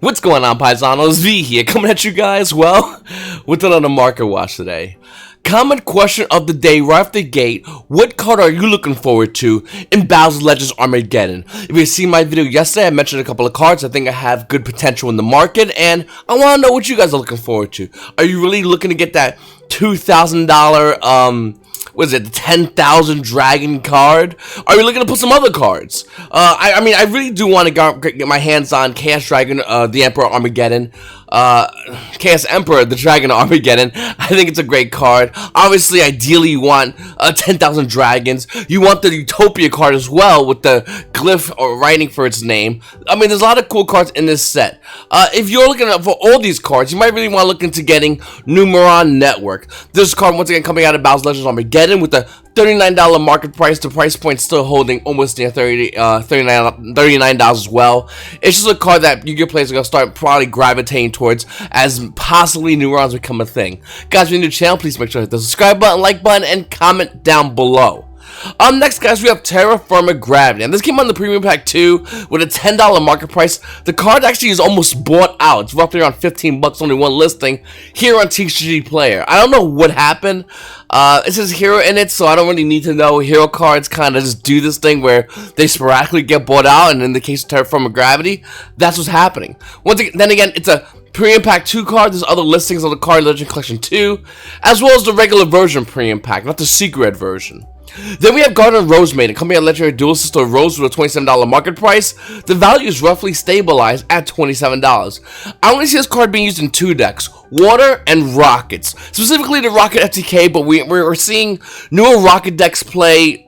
What's going on, Paisanos? V here, coming at you guys, well, with another market watch today. Common question of the day right off the gate: what card are you looking forward to in Battles of Legends Armageddon? If you seen my video yesterday, I mentioned a couple of cards I think I have good potential in the market, and I want to know what you guys are looking forward to. Are you really looking to get that $2,000, what is it, the 10,000 Dragon card? Are you looking to put some other cards? I mean, I really do want to get my hands on Chaos Dragon, the Emperor Armageddon. Chaos Emperor, the Dragon Armageddon. I think it's a great card. Obviously, ideally, you want 10,000 Dragons. You want the Utopia card as well, with the glyph or writing for its name. I mean, there's a lot of cool cards in this set. If you're looking for all these cards, you might really want to look into getting Numeron Network. This card, once again, coming out of Battles of Legends Armageddon with the $39 market price. The price point still holding almost near $39 as well. It's just a card that Yu-Gi-Oh players are going to start probably gravitating towards as possibly Neurons become a thing. Guys, if you're new to the channel, please make sure to hit the subscribe button, like button, and comment down below. Next, guys, we have Terra Firma Gravity, and this came on the Premium Pack 2 with a $10 market price. The card actually is almost bought out. It's roughly around 15 bucks, only one listing here on TCG Player. I don't know what happened. It says hero in it, so I don't really need to know. Hero cards kind of just do this thing where they sporadically get bought out, and in the case of Terra Firma Gravity, that's what's happening. Then again, it's a Premium Pack 2 card. There's other listings on the Card Legend Collection 2, as well as the regular version Premium Pack, not the secret version. Then we have Garden of Rose Maiden, coming out Legendary Dual System Rose with a $27 market price. The value is roughly stabilized at $27. I only see this card being used in two decks: Water and Rockets. Specifically the Rocket FTK, but we're seeing newer Rocket decks play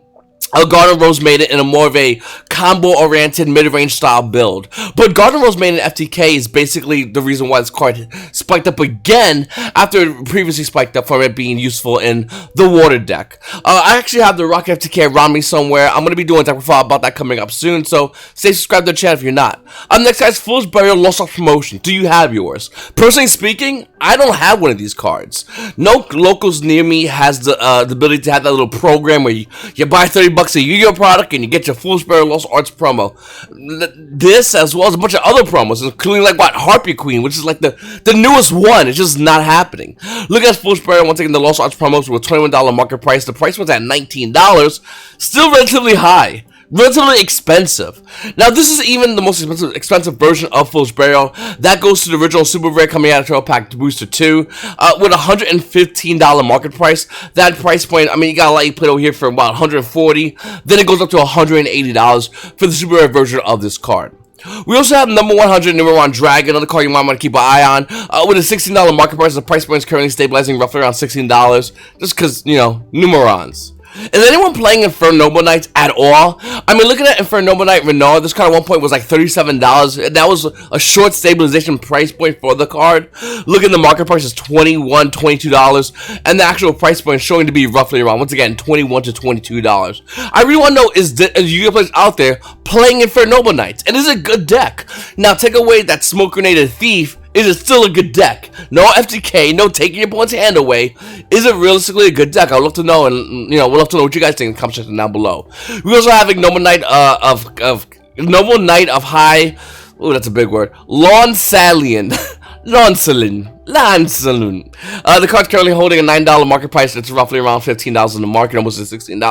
Garden of Rose Maiden in a more of a combo-oriented mid-range style build. But Garden of Rose Maiden FTK is basically the reason why this card spiked up again after it previously spiked up from it being useful in the Water deck. I actually have the Rocket FTK around me somewhere. I'm going to be doing a deck profile about that coming up soon, so stay subscribed to the channel if you're not. Next, guys, Fool's Burial Lost Arts Promotion. Do you have yours? Personally speaking, I don't have one of these cards. No locals near me has the ability to have that little program where you buy 30 bucks a Yu-Gi-Oh product and you get your Fool's Burial Lost Arts promo. This, as well as a bunch of other promos, including like Harpy Queen, which is like the newest one. It's just not happening. Look at Fool's Burial, once again, the Lost Arts promos with a $21 market price. The price was at $19, still relatively high. Relatively expensive. Now, this is even the most expensive version of Fool's Burial. That goes to the original Super Rare coming out of Trail Pack Booster 2 with a $115 market price. That price point, I mean, you got a lot you play over here for about $140. Then it goes up to $180 for the Super Rare version of this card. We also have number 100 Numeron Dragon, another card you might want to keep an eye on, with a $16 market price. The price point is currently stabilizing roughly around $16, just because, you know, Numerons. Is anyone playing Infernoble Knights at all? I mean, looking at Infernoble Knight Renard, this card at one point was like $37. That was a short stabilization price point for the card. Look at the market price is $21, $22, and the actual price point is showing to be roughly around, once again, $21 to $22. I really want to know, is Yu-Gi-Oh players out there playing Infernoble Knights? And is it a good deck? Now, take away that Smoke Grenade Thief. Is it still a good deck? No FTK, no taking your opponent's hand away. Is it realistically a good deck? I'd love to know, and you know, we'd love to know what you guys think in the comment section down below. We also have Noble Knight Noble Knight of High. Oh, that's a big word. Lancelin. Lancelin. The card's currently holding a $9 market price. It's roughly around $15 in the market, almost at $16.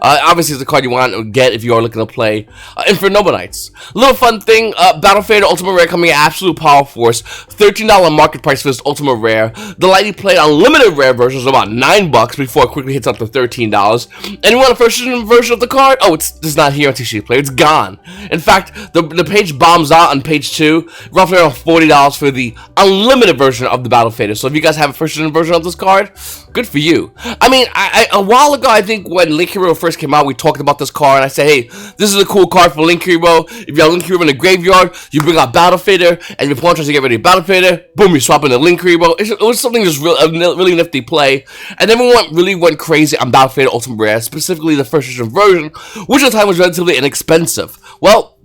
Obviously, it's the card you want to get if you are looking to play Infernoble Knights. Little fun thing, Battle Fader Ultimate Rare coming in Absolute Power Force. $13 market price for this Ultimate Rare. The lightly played Unlimited Rare version is about $9 before it quickly hits up to $13. And you want a first version of the card? Oh, it's not here on TCG Player. It's gone. In fact, the page bombs out on page 2, roughly around $40 for the Unlimited version of the Battle Fader. So if you guys have a first version of this card, good for you. I mean, a while ago, I think when Link Hero first came out, we talked about this card, and I said, hey, this is a cool card for Link Hero. If you have Link Hero in the graveyard, you bring out Battle Fader, and your opponent tries to get rid of Battle Fader, boom, you swap in the Link Hero. It was something just really nifty play, and everyone really went crazy on Battle Fader Ultimate Rare, specifically the first version, which at the time was relatively inexpensive. Well,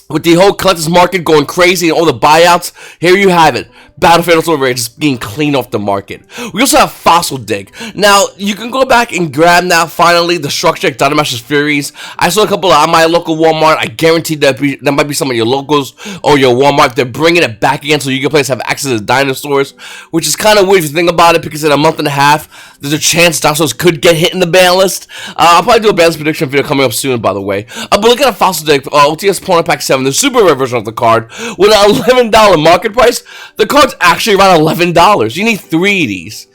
with the whole collector's market going crazy and all the buyouts, here you have it. Battlefield Ultimate Rare just being cleaned off the market. We also have Fossil Dig. Now, you can go back and grab now, finally, the Structure Dynamash's Furies. I saw a couple at my local Walmart. I guarantee that might be some of your locals or your Walmart. They're bringing it back again so you can have access to dinosaurs, which is kind of weird if you think about it, because in a month and a half, there's a chance dinosaurs could get hit in the ban list. I'll probably do a ban list prediction video coming up soon, by the way. But look at a Fossil Dig, OTS Porno Pack 7, the super rare version of the card, with an $11 market price. The card's actually around $11. You need 3 of these.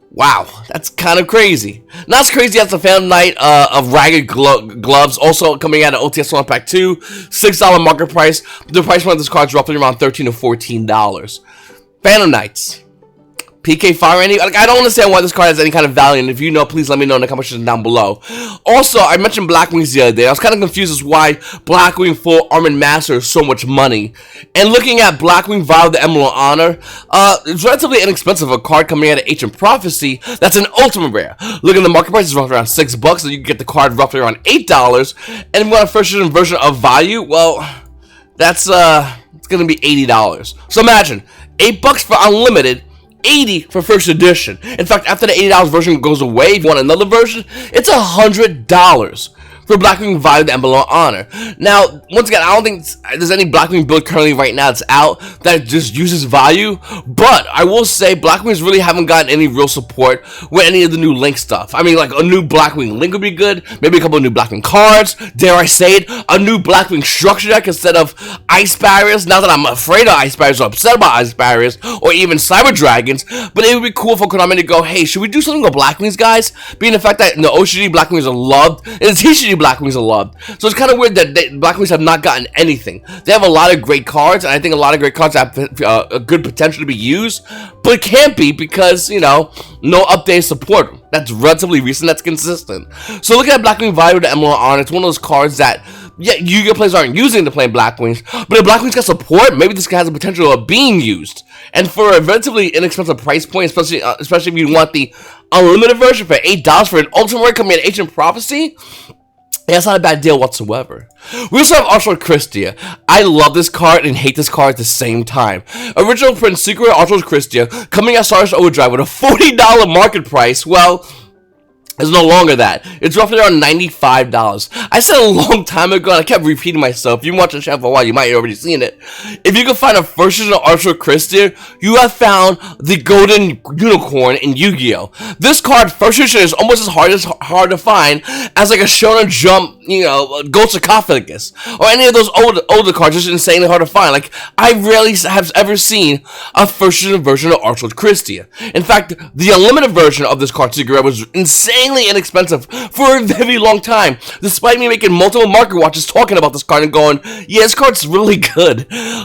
Wow, that's kind of crazy. Not as crazy as the Phantom Knight of Ragged Gloves, also coming out of OTS Porno Pack 2, $6 market price. The price point of this card is roughly around $13 to $14. Phantom Knights. PK Fire Andy? Like, I don't understand why this card has any kind of value, and if you know, please let me know in the comment section down below. Also, I mentioned Blackwings the other day. I was kind of confused as why Blackwing Full Armored Master is so much money. And looking at Blackwing Vial of the Emerald Honor, it's relatively inexpensive. A card coming out of Ancient Prophecy, that's an ultimate rare. Looking at the market price, is roughly around $6, so you can get the card roughly around $8. And if you want a first edition version of value, well, that's it's gonna be $80. So imagine, $8 for unlimited, $80 for first edition. In fact, after the $80 version goes away, if you want another version, it's $100 for Blackwing Vial of the Emblem of Honor. Now, once again, I don't think there's any Blackwing build currently right now that's out that just uses value, but I will say Blackwings really haven't gotten any real support with any of the new Link stuff. I mean, like, a new Blackwing Link would be good, maybe a couple of new Blackwing cards, dare I say it, a new Blackwing structure deck instead of Ice Barriers. Not that I'm afraid of Ice Barriers or upset about Ice Barriers, or even Cyber Dragons, but it would be cool for Konami to go, hey, should we do something with Blackwings, guys? Being the fact that the OCG Blackwings are loved, and the TCG Blackwings are loved. So it's kind of weird that Blackwings have not gotten anything. They have a lot of great cards, and I think a lot of great cards have a good potential to be used, but it can't be because, you know, no updated support. That's relatively recent, that's consistent. So look at Blackwing Vial of the Emerald Honor. It's one of those cards that, yeah, Yu-Gi-Oh! Players aren't using to play Blackwings, but if Blackwings got support, maybe this guy has the potential of being used. And for a relatively inexpensive price point, especially if you want the unlimited version for $8 for an ultimate rare coming in Ancient Prophecy, yeah, it's not a bad deal whatsoever. We also have Archlord Christia. I love this card and hate this card at the same time. Original Prince Secret Archlord Christia coming out Stardust Overdrive with a $40 market price. Well, it's no longer that. It's roughly around $95. I said a long time ago, and I kept repeating myself. If you've been watching the channel for a while, you might have already seen it. If you can find a first edition Archlord Christia, you have found the golden unicorn in Yu-Gi-Oh! This card, first edition, is almost as hard to find as like a Shonen Jump, you know, Gold Sarcophagus, or any of those older cards. Just insanely hard to find. Like, I rarely have ever seen a first edition version of Archlord Christia. In fact, the unlimited version of this card Secret was insane inexpensive for a very long time, despite me making multiple market watches talking about this card and going, yeah, this card's really good.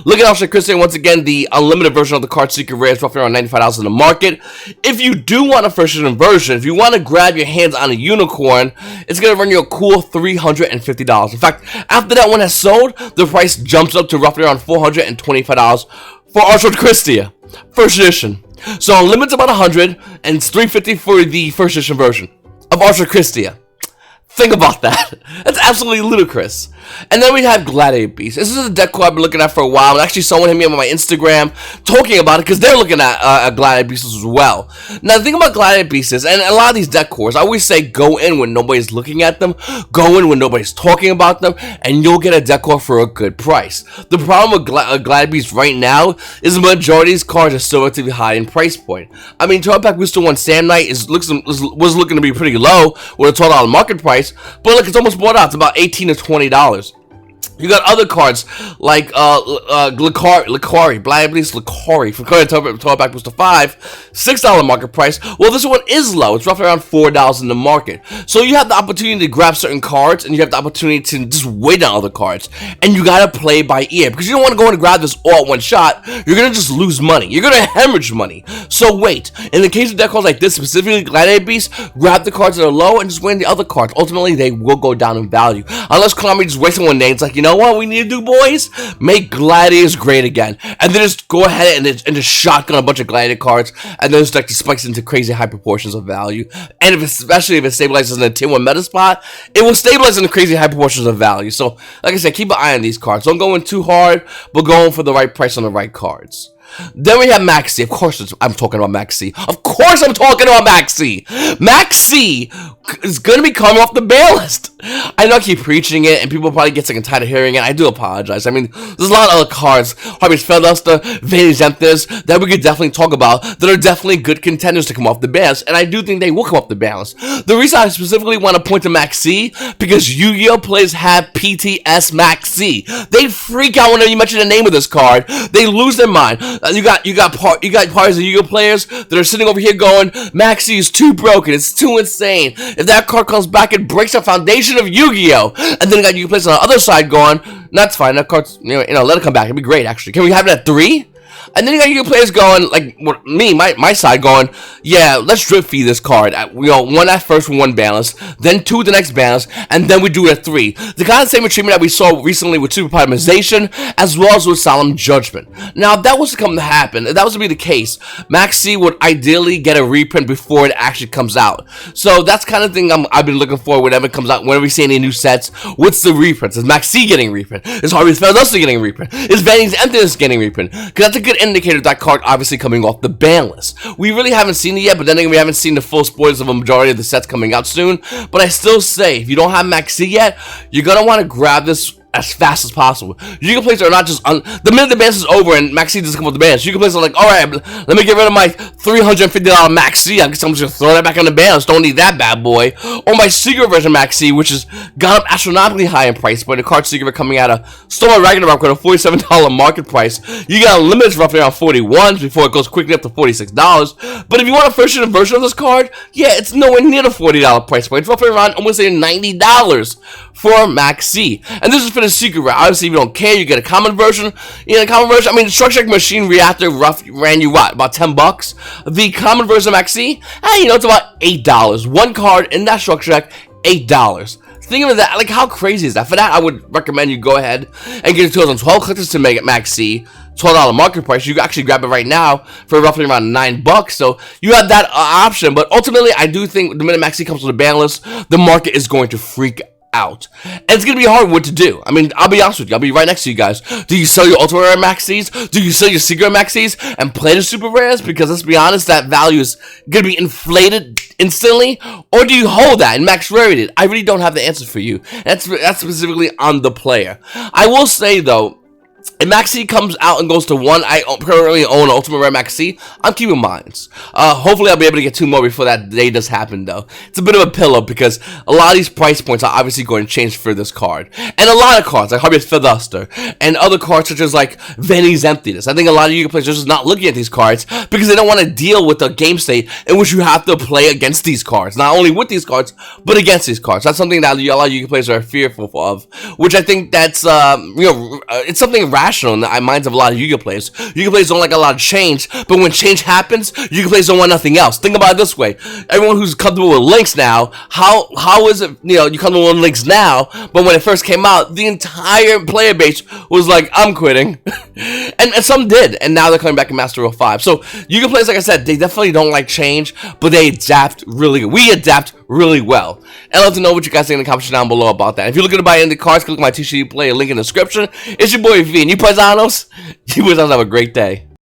Look at Archlord Christia once again. The unlimited version of the card Secret Rare is roughly around $95 in the market. If you do want a first edition version, if you want to grab your hands on a unicorn, it's going to run you a cool $350. In fact, after that one has sold, the price jumps up to roughly around $425 for Archlord Christia first edition. So unlimited's about $100 and it's $350 for the first edition version of Archlord Christia. Think about that. That's absolutely ludicrous. And then we have Gladiator Beast. This is a deck card I've been looking at for a while. And actually, someone hit me up on my Instagram talking about it because they're looking at Gladiator Beasts as well. Now, the thing about Gladiator Beasts is, and a lot of these deck cores, I always say go in when nobody's looking at them, go in when nobody's talking about them, and you'll get a deck core for a good price. The problem with Gladiator Beasts right now is the majority of these cards are still relatively high in price point. I mean, Total Pack Booster 1 Sam Knight was looking to be pretty low with a $12 market price, but look, it's almost bought out. It's about $18 to $20. You got other cards like Likari, Blind Beast Likari from Total Pack Booster 5, $6 market price. Well, this one is low. It's roughly around $4 in the market. So you have the opportunity to grab certain cards, and you have the opportunity to just wait on other cards. And you gotta play by ear, because you don't want to go in and grab this all at one shot. You're gonna just lose money. You're gonna hemorrhage money. So wait. In the case of deck cards like this, specifically Gladiator Beast, grab the cards that are low and just win the other cards. Ultimately, they will go down in value. Unless Konami just wasting one day. It's like, you know what we need to do, boys? Make Gladiators great again. And then just go ahead and just shotgun a bunch of Gladiator cards, and then this deck just spikes into crazy high proportions of value. And especially if it stabilizes in a Tier 1 meta spot, it will stabilize in crazy high proportions of value. So, like I said, keep an eye on these cards. Don't go in too hard, but go in for the right price on the right cards. Then we have Max C. Of course, I'm talking about Max C. Of course, I'm talking about Max C. Max C is gonna be coming off the ban list. I know I keep preaching it, and people probably get sick and tired of hearing it. I do apologize. I mean, there's a lot of other cards, Harvey's Featherduster, Vanity Zemthus, that we could definitely talk about that are definitely good contenders to come off the ban list, and I do think they will come off the ban list. The reason I specifically want to point to Max C because Yu-Gi-Oh players have PTS Max C. They freak out whenever you mention the name of this card. They lose their mind. You got parties of Yu-Gi-Oh players that are sitting over here going, Max C is too broken, it's too insane. If that card comes back, it breaks the foundation of Yu-Gi-Oh. And then you got Yu-Gi-Oh players on the other side going, that's fine, that card's, let it come back, it'd be great actually. Can we have it at 3? And then you got Yu-Gi-Oh players going, like me, my side going, yeah, let's drip feed this card. One at first with one balance, then 2 at the next balance, and then we do it at 3. The kind of same treatment that we saw recently with Super Polymerization, as well as with Solemn Judgment. Now, if that was to come to happen, if that was to be the case, Max C would ideally get a reprint before it actually comes out. So that's kind of thing I've been looking for whenever it comes out, whenever we see any new sets. What's the reprints? Is Max C getting a reprint? Is Harvey's Featherduster getting a reprint? Is Vanity's Emptiness getting a reprint? Because that's a good indicator of that card obviously coming off the ban list. We really haven't seen it yet, but then again, we haven't seen the full spoilers of a majority of the sets coming out soon. But I still say, if you don't have Max C yet, you're gonna want to grab this as fast as possible. Yu-Gi-Oh players are not just the minute the ban is over and Max C doesn't come with the ban, Yu-Gi-Oh players are like, alright, let me get rid of my $350 Max C. I guess I'm just gonna throw that back on the ban. Don't need that bad boy. Or my secret version Max C, which has gone up astronomically high in price, but the card secret coming out of Storm Ragnarok with a $47 market price. You got limits roughly around 41 before it goes quickly up to $46. But if you want a first edition version of this card, yeah, it's nowhere near the $40 price point. It's roughly around almost $90 for Max C. And this is for the secret route. Obviously, if you don't care, you get a common version. I mean, the Structure Machine Reactor ran you what? About $10. The common version of Max C, it's about $8. One card in that Structure Deck, $8. Think of that, like how crazy is that? For that, I would recommend you go ahead and get 2012 collectors to make it Max C. $12 market price. You can actually grab it right now for roughly around $9. So you have that option. But ultimately, I do think the minute Max C comes to the ban list, the market is going to freak out. And it's going to be hard what to do. I mean, I'll be honest with you. I'll be right next to you guys. Do you sell your Ultra Rare Max Cs? Do you sell your Secret Max Cs and play the Super Rares? Because let's be honest, that value is going to be inflated instantly. Or do you hold that and max rarity? I really don't have the answer for you. That's specifically on the player. I will say, though, if Max C comes out and goes to 1, I currently own an Ultimate Rare Max C. I'm keeping mines. Hopefully I'll be able to get 2 more before that day does happen, though. It's a bit of a pillow because a lot of these price points are obviously going to change for this card. And a lot of cards, like Harvey's Featherduster, and other cards such as like Vanity's Emptiness. I think a lot of Yu-Gi-Oh players are just not looking at these cards because they don't want to deal with the game state in which you have to play against these cards. Not only with these cards, but against these cards. That's something that a lot of Yu-Gi-Oh players are fearful of, which I think that's, it's something rational in the minds of a lot of Yu-Gi-Oh players. Yu-Gi-Oh players don't like a lot of change, but when change happens, Yu-Gi-Oh players don't want nothing else. Think about it this way: everyone who's comfortable with links now, how is it? You comfortable with links now, but when it first came out, the entire player base was like, "I'm quitting," and some did, and now they're coming back in Master 05. So Yu-Gi-Oh players, like I said, they definitely don't like change, but they adapt really good. We adapt really well. And I'd love to know what you guys think in the comments down below about that. If you're looking to buy any cards, click my T-shirt play, link in the description. It's your boy V, and you paisanos, have a great day.